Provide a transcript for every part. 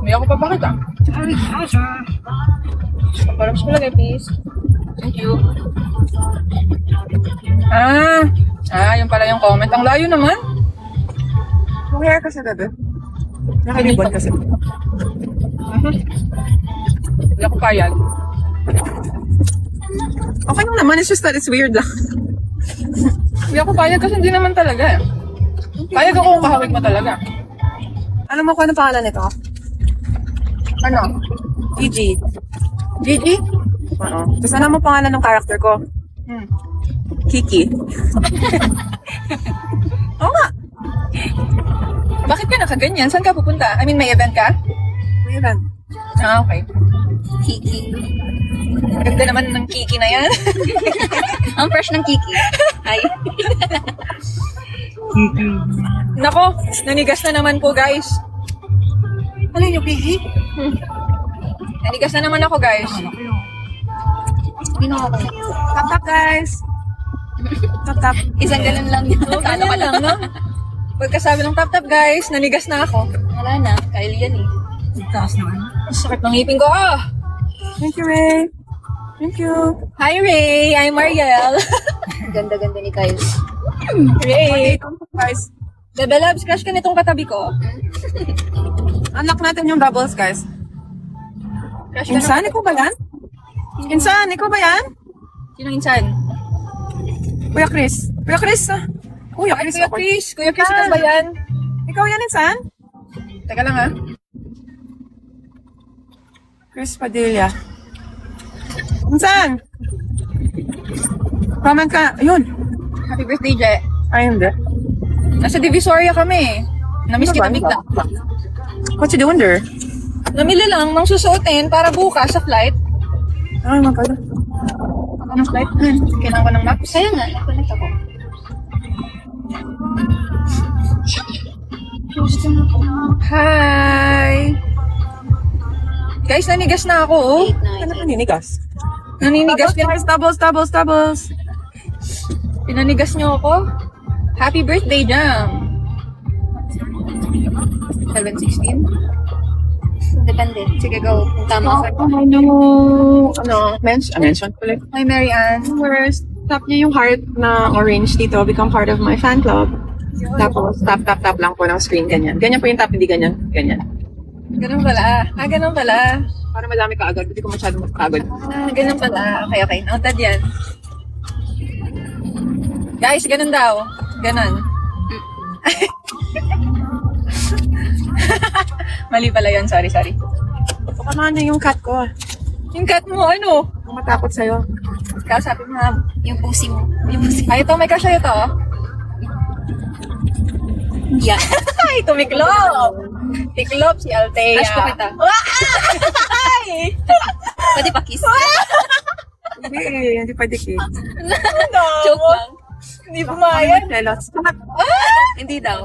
May ako papakita. Parang sa palagay, please. Thank you. Yun pala yung comment. Ang layo naman. Kaya kasi gabi. Nakalibon kasi. Hindi ako payag. Okay lang naman, it's just that it's weird lang. Hindi ako payag kasi hindi naman talaga. Payag ako kung kahawig mo talaga. Alam mo kung ano pangalan nito? Ano? Gigi. Gigi? Oo. Tapos alam mo pangalan ng character ko? Kiki. Oo nga. Bakit ka nakaganyan? Saan ka pupunta? I mean, may event ka? May event. Okay. Kiki. Ganda naman ng Kiki na yan. Ang fresh ng Kiki. Ay. Nako, nanigas na naman po, guys. Ano yung Kiki? Nanigas na naman ako, guys. Tap tap guys. Tap tap. Isang ganun lang yun. Kala ka lang, no? Pagkasabi ng tap-tap, guys, nanigas na ako. Wala na. Kyle yan eh. Taas naman. Ang sakit ng ngipin ko, Thank you, Ray. Thank you. Hi, Ray! I'm Mariel. Ganda-ganda ni Kyle. Ray! Guys, Bebe Labs, crush ka nitong katabi ko. unlock natin yung bubbles, guys. Crush ka Insan, ikaw ba yan? Insan, ikaw ba yan? Sinong insan? Kuya Chris. Kuya Chris, Kuya Ay, Chris. Kuya ako. Chris. Kuya Chris, ikaw ba yan? Ikaw yan, Insan? Teka lang, ha? Chris Padilla. Insan! Comment ka. Ayun. Happy birthday, Je. Ay, hindi. Nasa Divisoria kami. Namiss kita bigla. What you doing there? Namili lang ng susuotin para bukas sa flight. Ay, magkano. Anong flight? Kailangan ko ng maps. Kaya nga, nakulit ako. Hi! Guys, nanigas na ako, oh. 8, 9, Ano ka ninigas? Naninigas. Doubles. Pinanigas niyo ako. Happy birthday, Jam. 7:16? Depende. Sige, go. Kung tama ako. Mention ko lang. Hi, Mary Ann. First, tap niyo yung heart na orange dito. Become part of my fan club. Tapos, tap lang po ng screen. Ganyan. Ganyan po yung tap, hindi ganyan. Ganyan. Ganun pala. Ganun pala. Para madami ka agad. Hindi ko masyadong makagod. Ganun pala. Okay. Noted yan. Guys, ganun daw. Ganun. Mali pala yun. Sorry. Pakamahan niyo yung cat ko. Yung cat mo, ano? Kung matakot sa'yo. Kasabi mo nga. Yung pusi mo. Yung pusi. Ay, ito. May kasya ito. Yeah. Ay, tumiklop. Tiklop si Althea. Crush ko kita. Ay! Pwede pa kiss. Hindi pwede kick. Joke lang. Hindi pumayag. Telos. Hindi daw.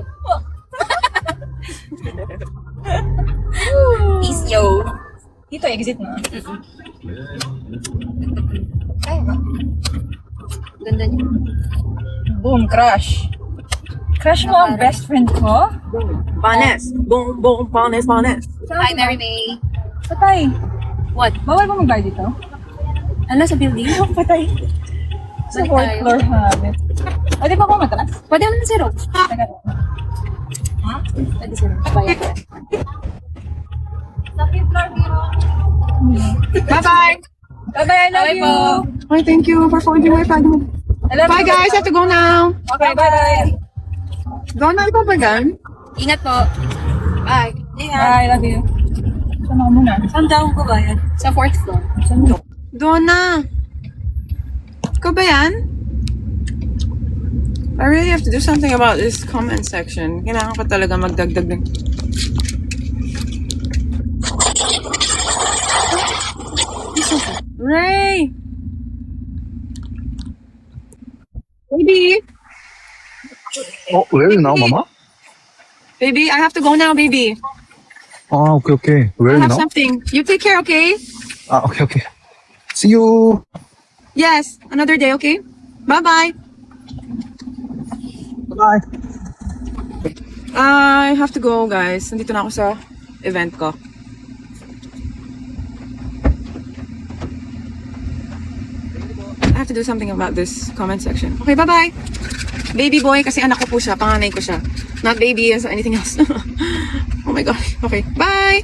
Peace, yo. Dito, exit na. Ay, ganda niyo. Boom, crush. Crush mo ang best friend ko? Panes. Boom, panes. Hi, Mary May. Patay. What? Bawal ba mag-buy dito? Ano sa building? Patay. Sa Balik fourth tayo. floor habit. O, di ba kung matras? Pwede mo na zero. Teka. Pwede zero. Bayad ka. Bye-bye. Bye-bye, I love Bye you. po. Hi, thank you for following my pag. I love Bye you. guys, I have to go now. Okay, bye. Go na ikaw ba gan? Ingat po. Bye. Bye, I love you. Saan ako muna? Saan daw ko bayad? Sa 4th floor. Donna. Ikaw ba yan? I really have to do something about this comment section. Kailangan ko talaga magdagdag ng... Ray! Baby! Oh, where are you now, Mama? Baby, I have to go now, baby. Ah, okay. Where I are you have now? something. You take care, okay? Ah, okay. See you. Yes, another day, okay? Bye-bye. Bye. I have to go, guys. Nandito na ako sa event ko. have to do something about this comment section. Okay, bye-bye. Baby boy, kasi anak ko po siya. Panganay ko siya. Not baby as anything else. Oh my gosh. Okay, bye!